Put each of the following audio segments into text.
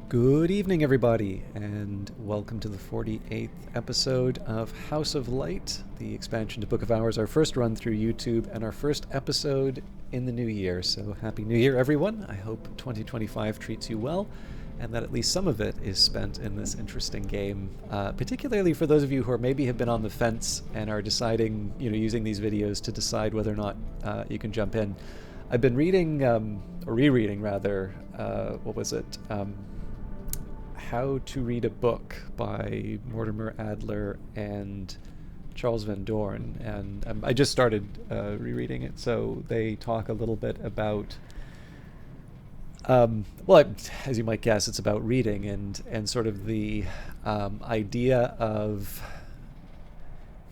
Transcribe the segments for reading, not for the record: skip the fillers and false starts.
Good evening, everybody, and welcome to the 48th episode of House of Light, the expansion to Book of Hours, our first run through YouTube, and our first episode in the new year. So, Happy New Year, everyone. I hope 2025 treats you well, and that at least some of it is spent in this interesting game, particularly for those of you who maybe have been on the fence and are deciding, using these videos to decide whether or not you can jump in. I've been reading, or rereading rather, what was it? How to Read a Book by Mortimer Adler and Charles Van Doorn, and I just started rereading it, so they talk a little bit about well, as you might guess, it's about reading and sort of the idea of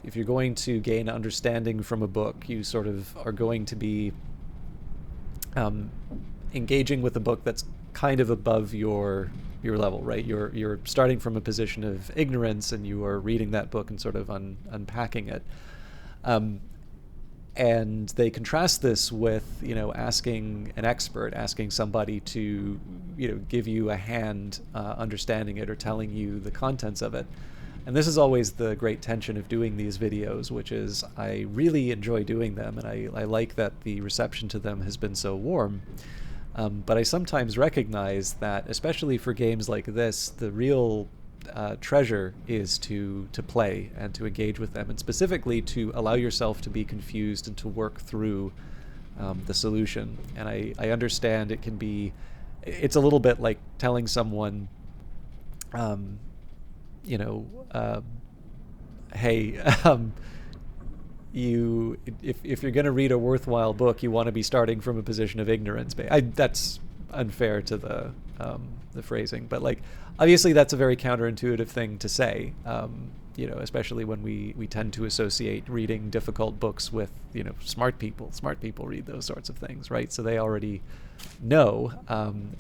if you're going to gain understanding from a book, you sort of are going to be engaging with a book that's kind of above your level, right? You're starting from a position of ignorance, and you are reading that book and sort of unpacking it. And they contrast this with, asking an expert, asking somebody to, give you a hand understanding it or telling you the contents of it. And this is always the great tension of doing these videos, which is I really enjoy doing them, and I like that the reception to them has been so warm. But I sometimes recognize that, especially for games like this, the real treasure is to play and to engage with them, and specifically to allow yourself to be confused and to work through the solution. And I understand it can be, it's a little bit like telling someone, hey, if you're going to read a worthwhile book, you want to be starting from a position of ignorance. That's unfair to the phrasing, but obviously that's a very counterintuitive thing to say, especially when we tend to associate reading difficult books with smart people. Smart people read those sorts of things, right? So they already know,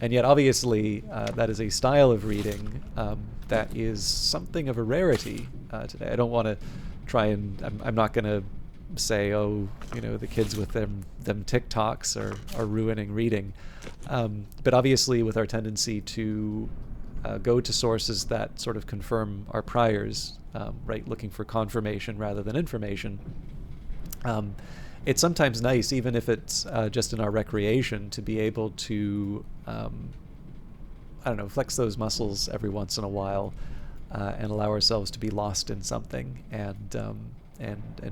and yet obviously that is a style of reading that is something of a rarity today. I don't want to try and I'm not going to say, the kids with them TikToks are ruining reading, but obviously with our tendency to go to sources that sort of confirm our priors, right, looking for confirmation rather than information, it's sometimes nice, even if it's just in our recreation, to be able to flex those muscles every once in a while, and allow ourselves to be lost in something and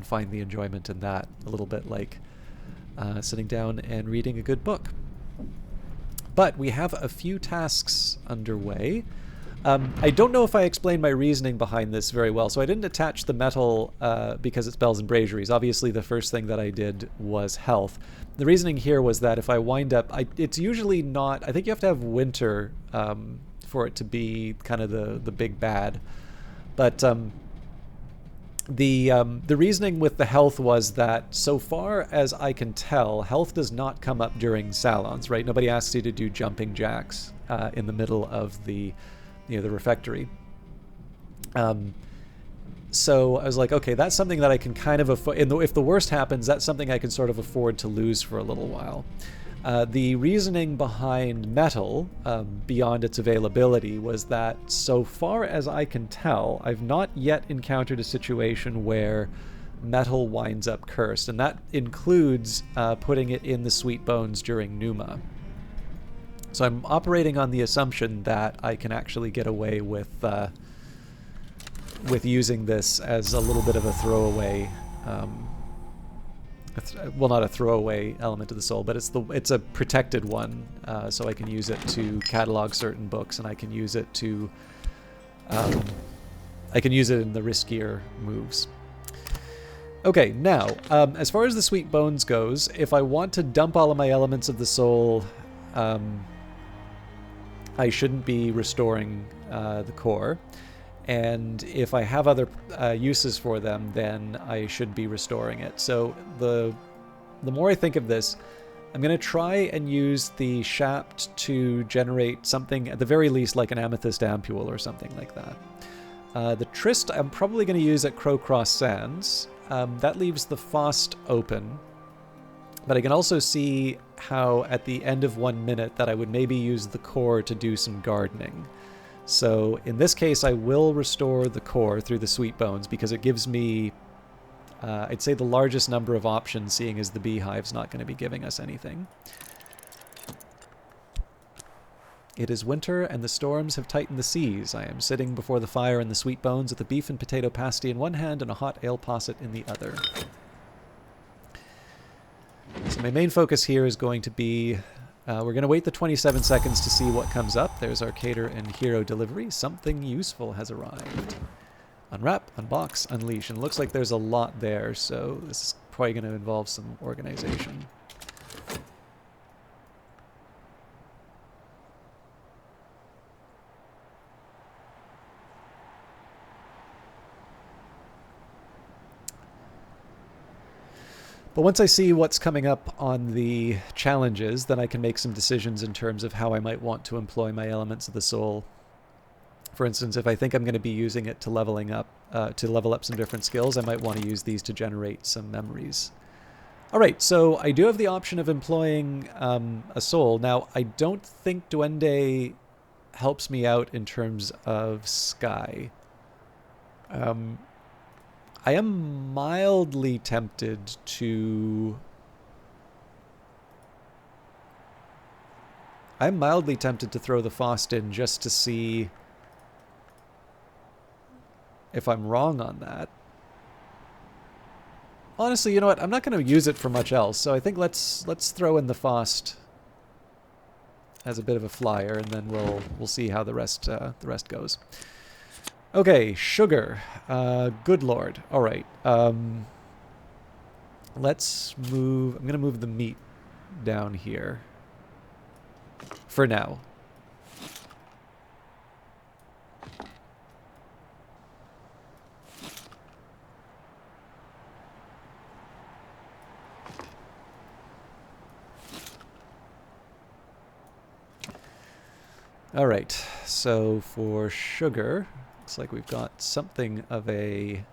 find the enjoyment in that, a little bit like sitting down and reading a good book. But we have a few tasks underway. I don't know if I explained my reasoning behind this very well. So I didn't attach the metal because it's bells and braziers. Obviously, the first thing that I did was health. The reasoning here was that if I wind up, it's usually not, I think you have to have winter for it to be kind of the big bad. But the reasoning with the health was that, so far as I can tell, health does not come up during salons, right? Nobody asks you to do jumping jacks in the middle of the refectory. So I was like, okay, that's something that I can kind of afford. If the worst happens, that's something I can sort of afford to lose for a little while. The reasoning behind metal, beyond its availability, was that, so far as I can tell, I've not yet encountered a situation where metal winds up cursed, and that includes putting it in the sweet bones during Numa. So I'm operating on the assumption that I can actually get away with using this as a little bit of a throwaway. Well, not a throwaway element of the soul, but it's a protected one, so I can use it to catalog certain books, and I can use it to in the riskier moves. Okay, now as far as the sweet bones goes, if I want to dump all of my elements of the soul, I shouldn't be restoring the core. And if I have other uses for them, then I should be restoring it. So the more I think of this, I'm going to try and use the shaft to generate something, at the very least, like an amethyst ampule or something like that. The tryst I'm probably going to use at Crowcross Sands. That leaves the Fost open. But I can also see how at the end of 1 minute that I would maybe use the core to do some gardening. So in this case, I will restore the core through the sweet bones because it gives me, I'd say, the largest number of options, seeing as the beehive's not going to be giving us anything. It is winter, and the storms have tightened the seas. I am sitting before the fire in the sweet bones with a beef and potato pasty in one hand and a hot ale posset in the other. So my main focus here is going to be, we're going to wait the 27 seconds to see what comes up. There's our cater and hero delivery. Something useful has arrived. Unwrap, unbox, unleash. And it looks like there's a lot there, so this is probably going to involve some organization. But once I see what's coming up on the challenges, then I can make some decisions in terms of how I might want to employ my elements of the soul. For instance, if I think I'm going to be using it to level up some different skills, I might want to use these to generate some memories. All right, so I do have the option of employing a soul. Now, I don't think Duende helps me out in terms of Sky. I am mildly tempted to... throw the Faust in just to see if I'm wrong on that. Honestly, you know what? I'm not going to use it for much else, so I think let's throw in the Faust as a bit of a flyer, and then we'll see how the rest goes. Okay, sugar. Good lord. All right. Let's move... I'm going to move the meat down here. For now. All right. So for sugar... looks like we've got something of a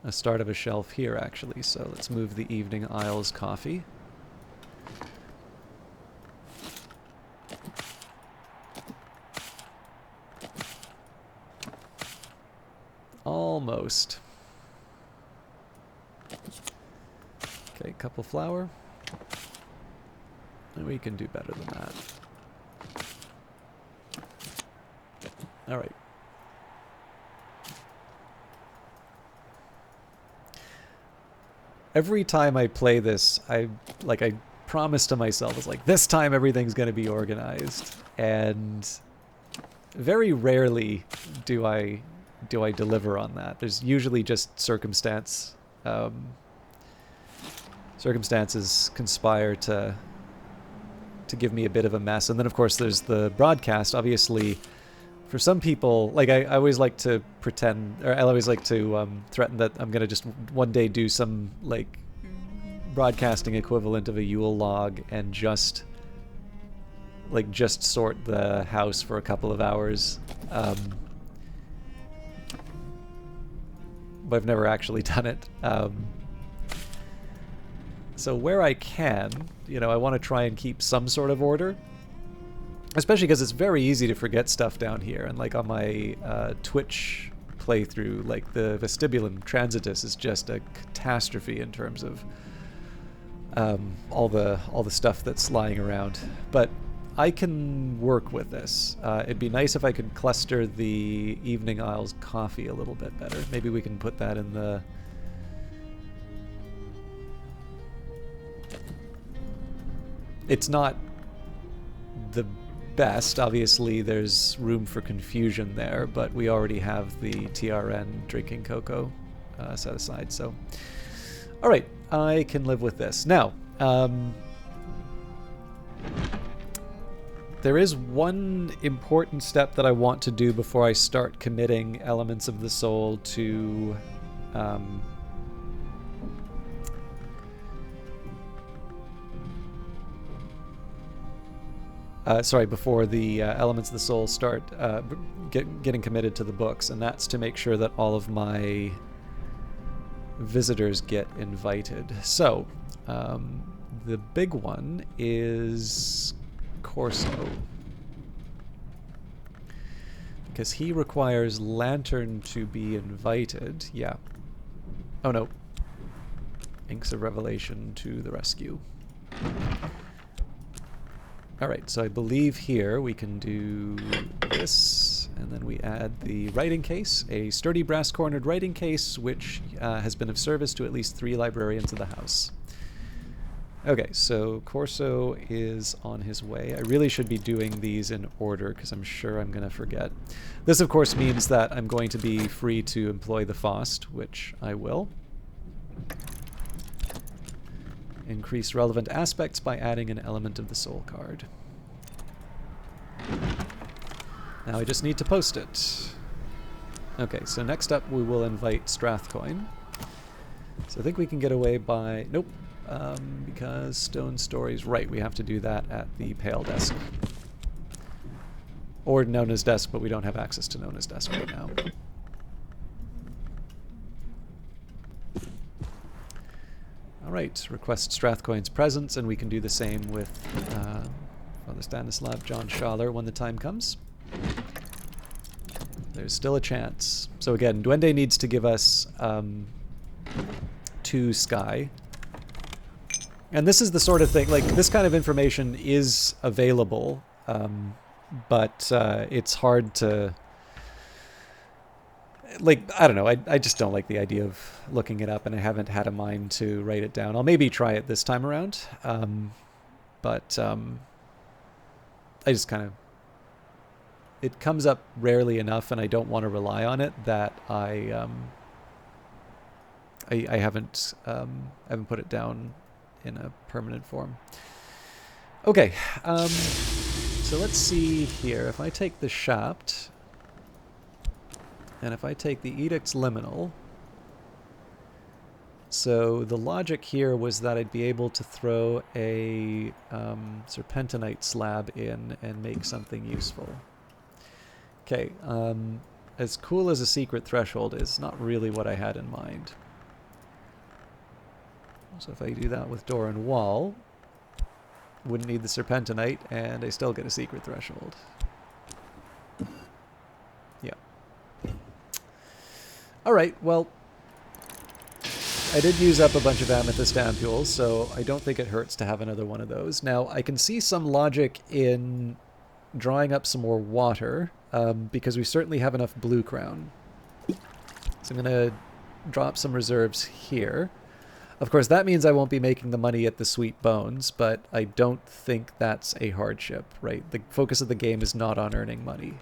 start of a shelf here, actually. So let's move the Evening Isles coffee. Almost. Okay, couple flour. And we can do better than that. All right. Every time I play this, I promise to myself, it's like, this time everything's going to be organized. And very rarely do I deliver on that. There's usually just circumstances conspire to give me a bit of a mess. And then, of course, there's the broadcast. Obviously, for some people, like I always like to pretend, or I always like to threaten that I'm going to just one day do some like broadcasting equivalent of a Yule log and just sort the house for a couple of hours. But I've never actually done it. So where I can, I want to try and keep some sort of order. Especially because it's very easy to forget stuff down here. And like on my Twitch playthrough, like the vestibulum transitus is just a catastrophe in terms of all the stuff that's lying around. But I can work with this. It'd be nice if I could cluster the Evening Isles coffee a little bit better. Maybe we can put that in the... It's not the best. Obviously, there's room for confusion there, but we already have the TRN drinking cocoa set aside. So, all right, I can live with this. Now, there is one important step that I want to do before I start committing elements of the soul to before the elements of the soul start getting committed to the books, and that's to make sure that all of my visitors get invited. So, the big one is Corso. Because he requires Lantern to be invited. Yeah. Oh no. Inks of Revelation to the rescue. Alright, so I believe here we can do this, and then we add the writing case, a sturdy brass-cornered writing case, which has been of service to at least 3 librarians of the house. Okay, so Corso is on his way. I really should be doing these in order, because I'm sure I'm going to forget. This, of course, means that I'm going to be free to employ the Faust, which I will. Increase relevant aspects by adding an element of the soul card. Now I just need to post it. Okay, so next up we will invite Strathcoin. So I think we can get away by... Nope, because Stone Stories... Right, we have to do that at the Pale Desk. Or Nona's Desk, but we don't have access to Nona's Desk right now. Alright, request Strathcoin's presence, and we can do the same with Father Stanislav, John Schaller when the time comes. There's still a chance. So again, Duende needs to give us 2 sky. And this is the sort of thing, like, this kind of information is available, but it's hard to... Like, I don't know, I just don't like the idea of looking it up, and I haven't had a mind to write it down. I'll maybe try it this time around, but I just kind of... It comes up rarely enough, and I don't want to rely on it, that I haven't put it down in a permanent form. Okay, so let's see here. If I take the Shapt... And if I take the Edict's Liminal, so the logic here was that I'd be able to throw a Serpentinite slab in and make something useful. Okay, as cool as a Secret Threshold is, not really what I had in mind. So if I do that with Door and Wall, wouldn't need the Serpentinite, and I still get a Secret Threshold. Yeah. Alright, well, I did use up a bunch of Amethyst Ampules, so I don't think it hurts to have another one of those. Now, I can see some logic in drawing up some more water, because we certainly have enough Blue Crown. So I'm going to drop some reserves here. Of course, that means I won't be making the money at the Sweet Bones, but I don't think that's a hardship, right? The focus of the game is not on earning money.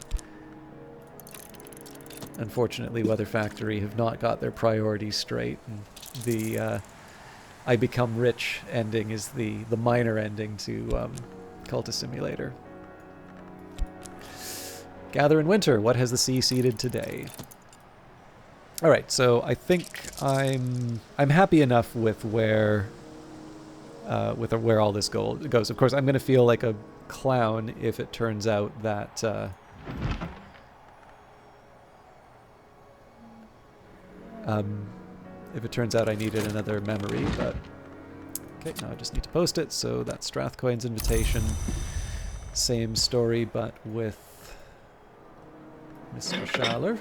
Unfortunately, Weather Factory have not got their priorities straight. And the I Become Rich ending is the minor ending to Cultist Simulator. Gather in Winter. What has the sea seeded today? All right, so I think I'm happy enough with where all this goes. Of course, I'm going to feel like a clown if it turns out that. If it turns out I needed another memory, but... Okay, now I just need to post it, so that's Strathcoin's invitation. Same story, but with Mr. Schaller.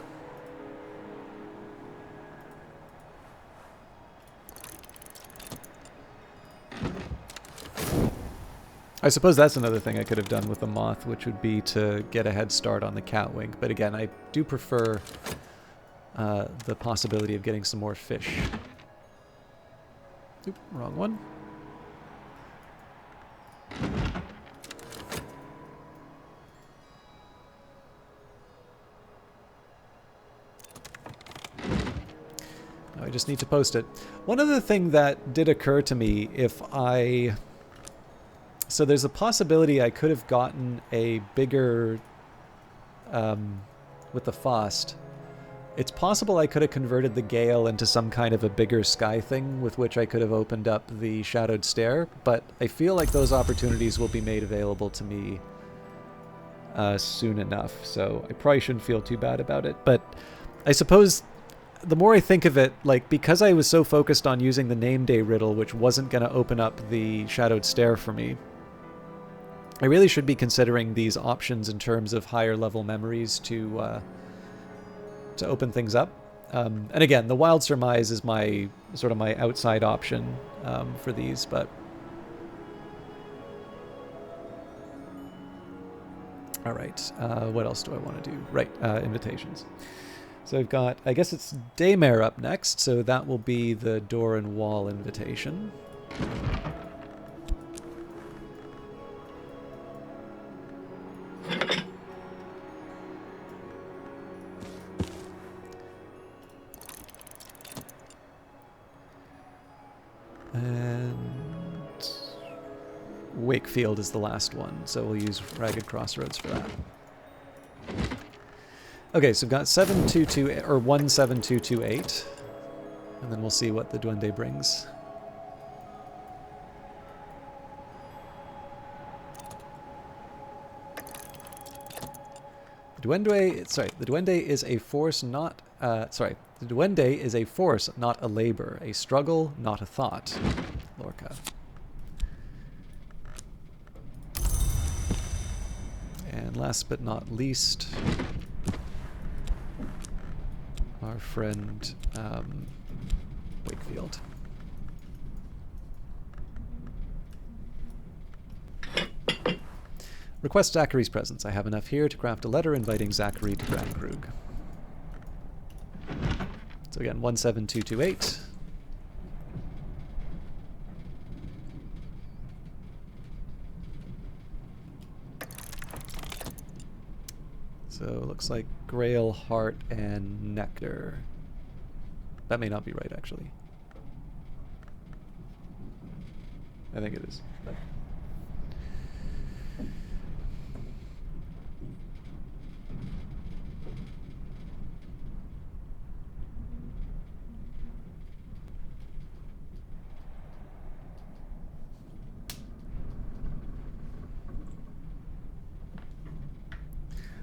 I suppose that's another thing I could have done with the Moth, which would be to get a head start on the Catwing. But again, I do prefer... the possibility of getting some more fish. Oop, wrong one. I just need to post it. One other thing that did occur to me, if I... So there's a possibility I could have gotten a bigger... with the Faust. It's possible I could have converted the Gale into some kind of a bigger sky thing with which I could have opened up the Shadowed Stair, but I feel like those opportunities will be made available to me soon enough, so I probably shouldn't feel too bad about it. But I suppose the more I think of it, like, because I was so focused on using the name day riddle, which wasn't going to open up the shadowed stair for me, I really should be considering these options in terms of higher level memories to open things up. And again, the wild surmise is my sort of my outside option for these, but all right. What else do I want to do? Right, invitations. So I've got, I guess it's Daymare up next, so that will be the door and wall invitation. And Wakefield is the last one, so we'll use Ragged Crossroads for that. Okay, so we've got 722 or 17228, and then we'll see what the Duende brings. The Duende is a force, not the Duende is a force, not a labor, a struggle, not a thought. Lorca. And last but not least, our friend Wakefield. Request Zachary's presence. I have enough here to craft a letter inviting Zachary to Grand Krug. So again, 17228. So it looks like Grail, Heart, and Nectar. That may not be right, actually. I think it is. But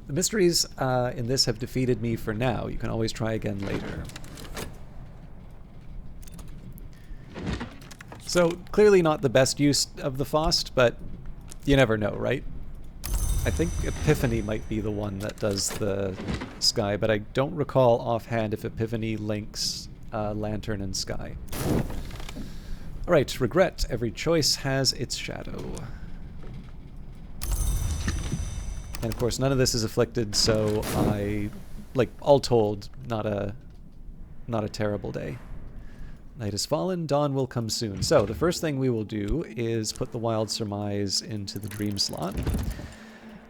the mysteries in this have defeated me for now. You can always try again later. So, clearly not the best use of the Faust, but you never know, right? I think Epiphany might be the one that does the sky, but I don't recall offhand if Epiphany links Lantern and Sky. Alright, regret. Every choice has its shadow. And of course, none of this is afflicted, so all told, not a terrible day. Night has fallen, dawn will come soon. So the first thing we will do is put the Wild Surmise into the dream slot.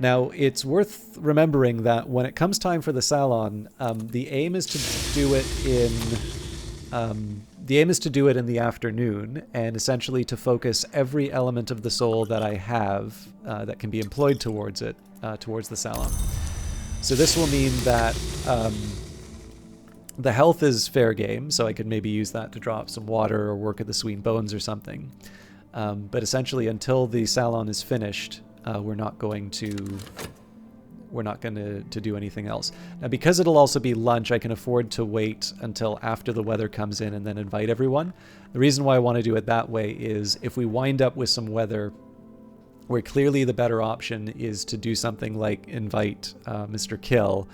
Now, it's worth remembering that when it comes time for the Salon, the aim is to do it in the afternoon, and essentially to focus every element of the soul that I have that can be employed towards it, towards the Salon. So this will mean that the health is fair game, so I could maybe use that to drop some water or work at the Sween Bones or something. But essentially, until the Salon is finished, we're not going to do anything else. Now, because it'll also be lunch, I can afford to wait until after the weather comes in and then invite everyone. The reason why I want to do it that way is if we wind up with some weather where clearly the better option is to do something like invite Mr. Kill,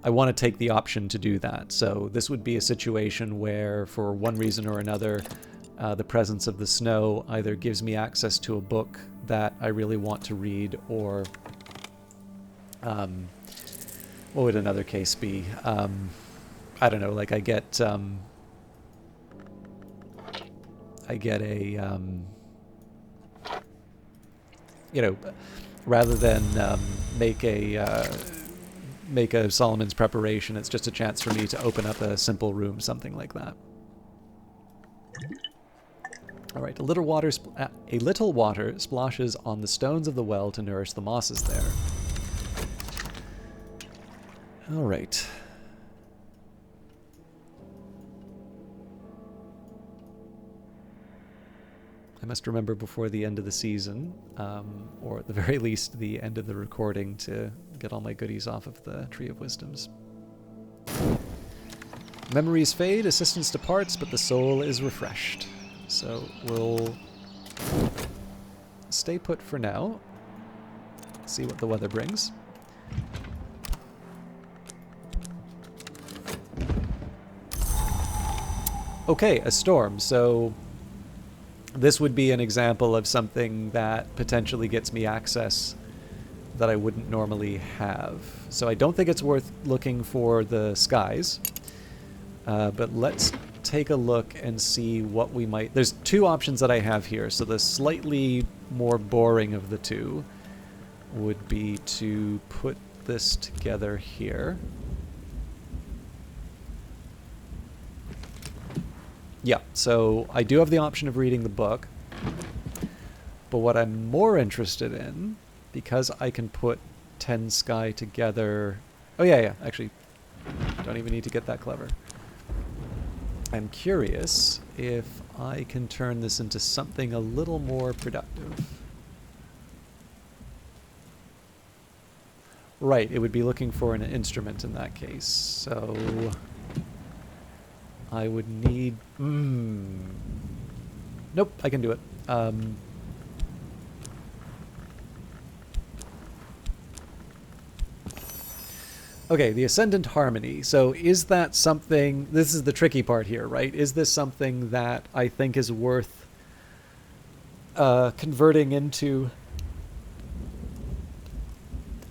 I want to take the option to do that. So this would be a situation where, for one reason or another, the presence of the snow either gives me access to a book that I really want to read, or what would another case be? I don't know, like I get a rather than make a Solomon's preparation, it's just a chance for me to open up a simple room, something like that. All right, a little water splashes on the stones of the well to nourish the mosses there. All right. I must remember before the end of the season, or at the very least the end of the recording, to get all my goodies off of the Tree of Wisdoms. Memories fade, assistance departs, but the soul is refreshed. So we'll stay put for now. See what the weather brings. Okay, a storm. So this would be an example of something that potentially gets me access that I wouldn't normally have. So I don't think it's worth looking for the skies. But let's take a look and see what we might... There's two options that I have here. So the slightly more boring of the two would be to put this together here. Yeah, so I do have the option of reading the book. But what I'm more interested in, because I can put 10 sky together... Oh yeah, actually, don't even need to get that clever. I'm curious if I can turn this into something a little more productive. Right, it would be looking for an instrument in that case. So I would need... Nope, I can do it. Okay, the Ascendant Harmony. So is that something... This is the tricky part here, right? Is this something that I think is worth converting into...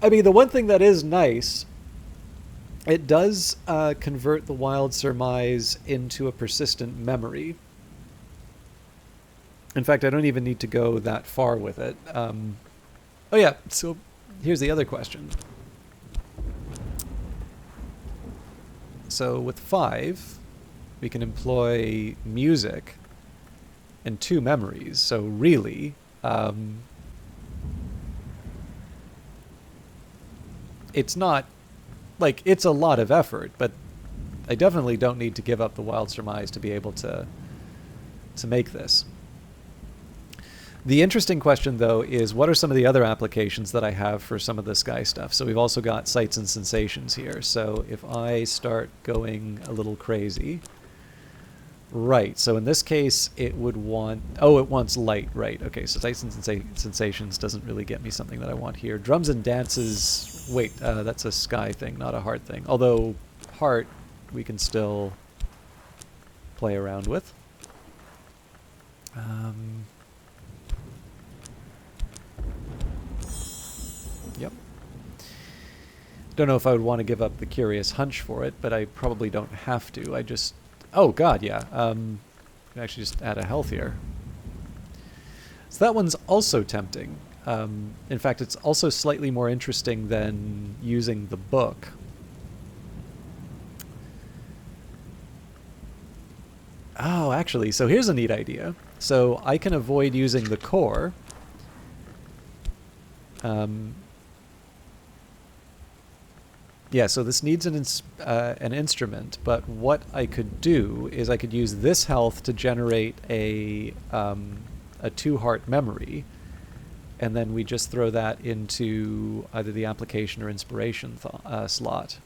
I mean, the one thing that is nice, it does convert the Wild Surmise into a persistent memory. In fact, I don't even need to go that far with it. Oh yeah, so here's the other question. So with 5, we can employ music and 2 memories. So really, it's not, like, it's a lot of effort, but I definitely don't need to give up the Wild Surmise to be able to make this. The interesting question, though, is what are some of the other applications that I have for some of the sky stuff? So we've also got sights and sensations here. So if I start going a little crazy... Right, so in this case, it would want... Oh, it wants light, right. Okay, so sights and sensations doesn't really get me something that I want here. Drums and dances... Wait, that's a sky thing, not a heart thing. Although, heart, we can still play around with. Yep. Don't know if I would want to give up the Curious Hunch for it, but I probably don't have to. I just... Oh, God, yeah. I can actually just add a health here. So that one's also tempting. In fact, it's also slightly more interesting than using the book. Oh, actually, so here's a neat idea. So I can avoid using the core. Yeah, so this needs an instrument, but what I could do is I could use this health to generate a 2-heart memory, and then we just throw that into either the application or inspiration slot.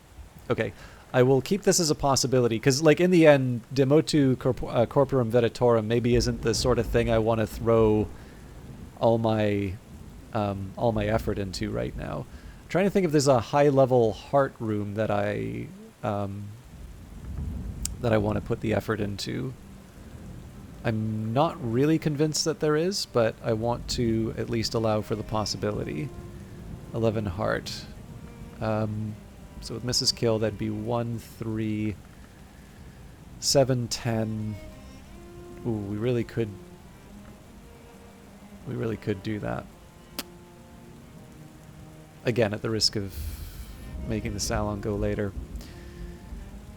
Okay, I will keep this as a possibility, because like in the end, de motu corporum veditorum maybe isn't the sort of thing I want to throw all my effort into right now. Trying to think if there's a high-level heart room that I want to put the effort into. I'm not really convinced that there is, but I want to at least allow for the possibility. 11 heart. So with Mrs. Kill, that'd be 1, 3, 7, 10. Ooh, we really could do that. Again, at the risk of making the salon go later.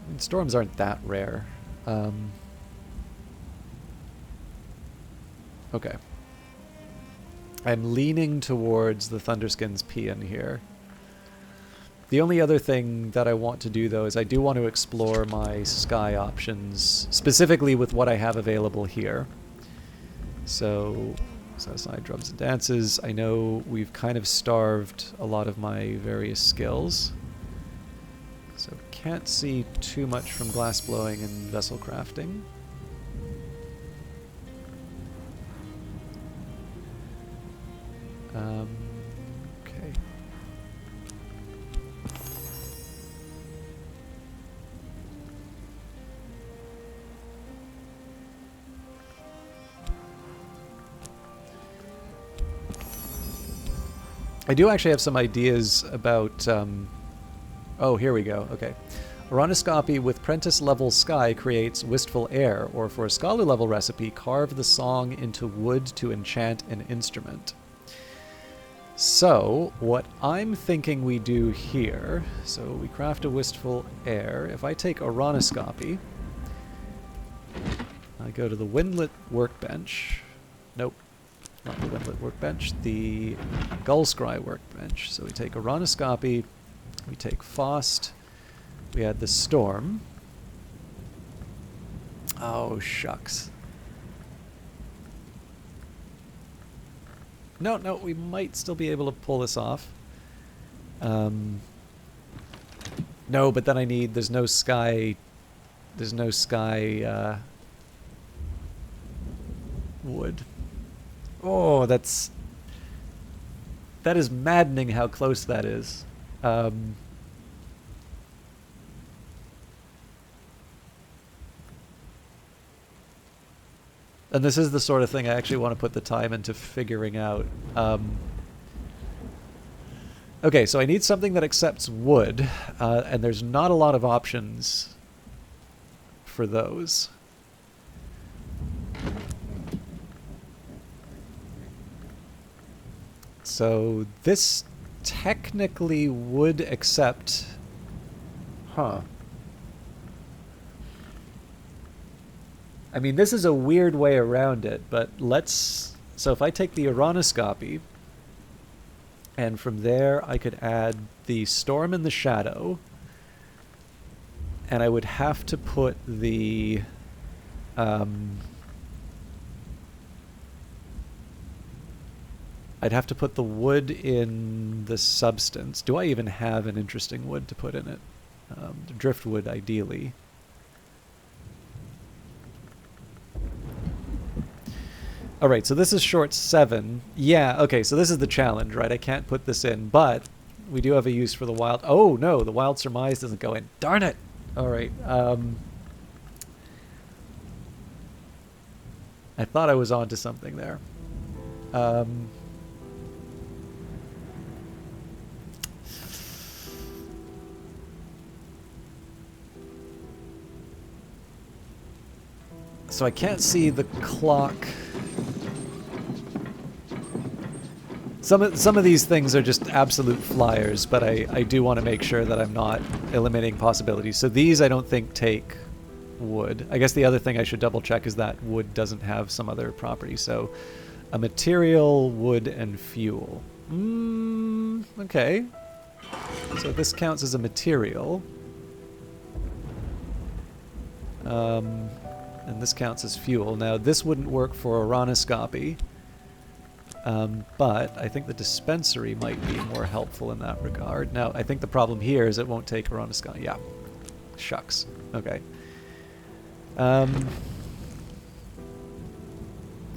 I mean, storms aren't that rare. Okay. I'm leaning towards the Thunderskin's Paean here. The only other thing that I want to do, though, is I do want to explore my sky options, specifically with what I have available here. So... Satisfied drums and dances. I know we've kind of starved a lot of my various skills. So can't see too much from glass blowing and vessel crafting. Okay. I do actually have some ideas about... oh, here we go. Okay. Aronoscopy with Prentice level sky creates wistful air, or for a scholar level recipe, carve the song into wood to enchant an instrument. So, what I'm thinking we do here, so we craft a wistful air. If I take Aronoscopy, I go to the Windlet workbench. Nope, not the Windlet workbench, the Gullscry workbench. So we take Aronoscopy, we take Faust, we add the Storm. Oh, shucks. No, we might still be able to pull this off. No, but then I need... There's no sky... wood. Oh, that is maddening how close that is. And this is the sort of thing I actually want to put the time into figuring out. Okay, so I need something that accepts wood, and there's not a lot of options for those. So this technically would accept... Huh. I mean, this is a weird way around it, but let's... So if I take the Aronoscopy, and from there I could add the Storm and the Shadow, and I would have to put the... I'd have to put the wood in the substance. Do I even have an interesting wood to put in it? Driftwood, ideally. Alright, so this is short 7. Yeah, okay, so this is the challenge, right? I can't put this in, but we do have a use for the wild... Oh, no, the Wild Surmise doesn't go in. Darn it! Alright, I thought I was onto something there. So I can't see the clock... Some of these things are just absolute flyers, but I do want to make sure that I'm not eliminating possibilities. So these I don't think take wood. I guess the other thing I should double check is that wood doesn't have some other property. So a material, wood, and fuel. Okay. So this counts as a material. And this counts as fuel. Now this wouldn't work for Aronoscopy. But I think the dispensary might be more helpful in that regard. Now, I think the problem here is it won't take Aronoscopy. Yeah. Shucks. Okay.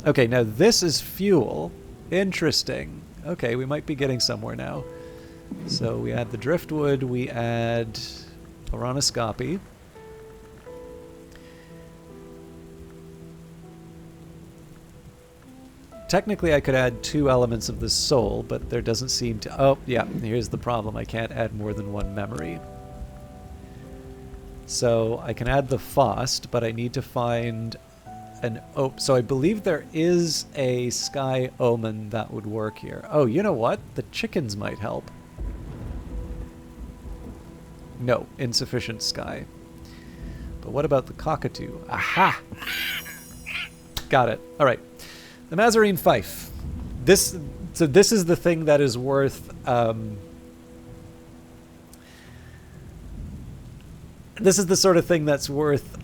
Okay, now this is fuel. Interesting. Okay, we might be getting somewhere now. So we add the driftwood, we add Aronoscopy. Technically, I could add 2 elements of the soul, but there doesn't seem to... Oh, yeah, here's the problem. I can't add more than 1 memory. So I can add the Faust, but I need to find an... Oh, so I believe there is a Sky Omen that would work here. Oh, you know what? The chickens might help. No, insufficient sky. But what about the Cockatoo? Aha! Got it. All right. The Mazarine Fife. So this is the thing that is worth... this is the sort of thing that's worth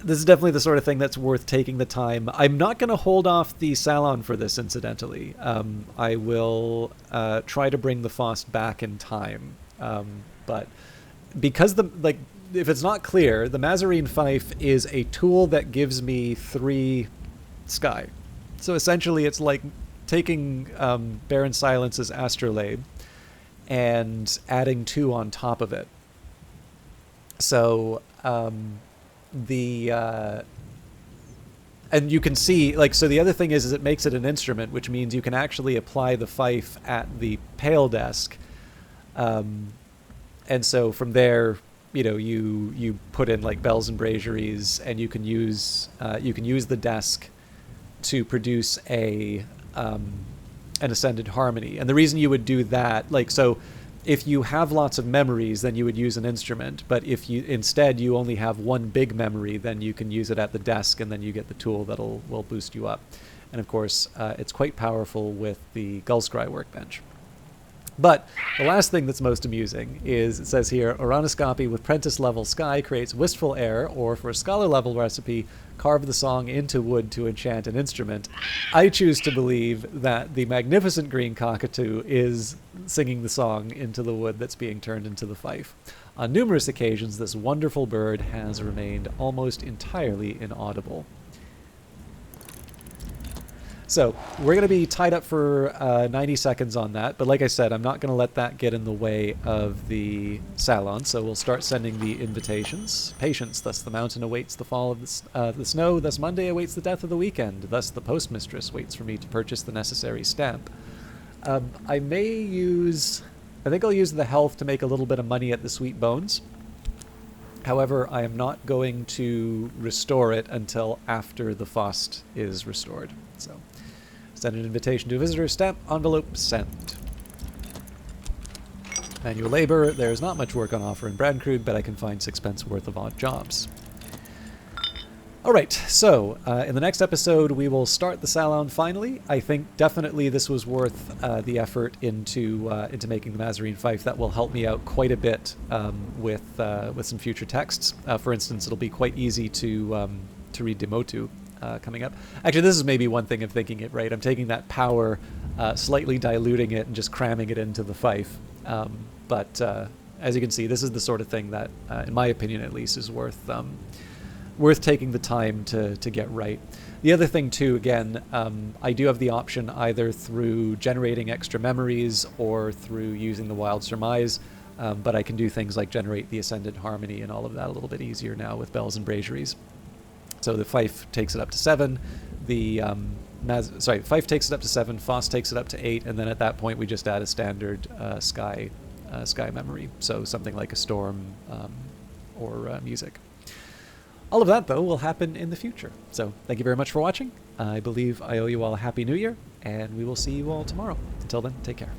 this is definitely the sort of thing that's worth taking the time. I'm not going to hold off the Salon for this, incidentally. I will try to bring the Faust back in time. But because if it's not clear, the Mazarine Fife is a tool that gives me 3 sky. So essentially it's like taking Baron Silence's Astrolabe and adding 2 on top of it. So and you can see, so the other thing is it makes it an instrument, which means you can actually apply the fife at the pale desk. And so from there, you put in like bells and braziers, and you can use the desk to produce an ascended harmony. And the reason you would do that, so if you have lots of memories, then you would use an instrument. But if you instead you only have one big memory, then you can use it at the desk, and then you get the tool will boost you up. And of course, it's quite powerful with the Gullscry workbench. But the last thing that's most amusing is, it says here, Oranoscopy with Prentice level sky creates wistful air, or for a scholar level recipe, carve the song into wood to enchant an instrument. I choose to believe that the magnificent green cockatoo is singing the song into the wood that's being turned into the fife. On numerous occasions, this wonderful bird has remained almost entirely inaudible. So we're going to be tied up for 90 seconds on that. But like I said, I'm not going to let that get in the way of the Salon. So we'll start sending the invitations. Patience, thus the mountain awaits the fall of the snow. Thus Monday awaits the death of the weekend. Thus the postmistress waits for me to purchase the necessary stamp. I think I'll use the health to make a little bit of money at the Sweet Bones. However, I am not going to restore it until after the Faust is restored. So, send an invitation to a visitor, stamp, envelope, send. Manual labor, there's not much work on offer in Brandcrude, but I can find 6 worth of odd jobs. Alright, so in the next episode we will start the Salon finally. I think definitely this was worth the effort into making the Mazarine Fife. That will help me out quite a bit with some future texts. For instance, it'll be quite easy to read Demotu coming up. Actually, this is maybe one thing of thinking it right. I'm taking that power, slightly diluting it, and just cramming it into the Fife. But as you can see, this is the sort of thing that, in my opinion at least, is worth taking the time to get right. The other thing too, again, I do have the option either through generating extra memories or through using the Wild Surmise, but I can do things like generate the Ascendant Harmony and all of that a little bit easier now with bells and braziers. So the Fife takes it up to 7, Fife takes it up to 7, Faust takes it up to 8, and then at that point we just add a standard sky memory, so something like a storm or music. All of that, though, will happen in the future. So thank you very much for watching. I believe I owe you all a Happy New Year, and we will see you all tomorrow. Until then, take care.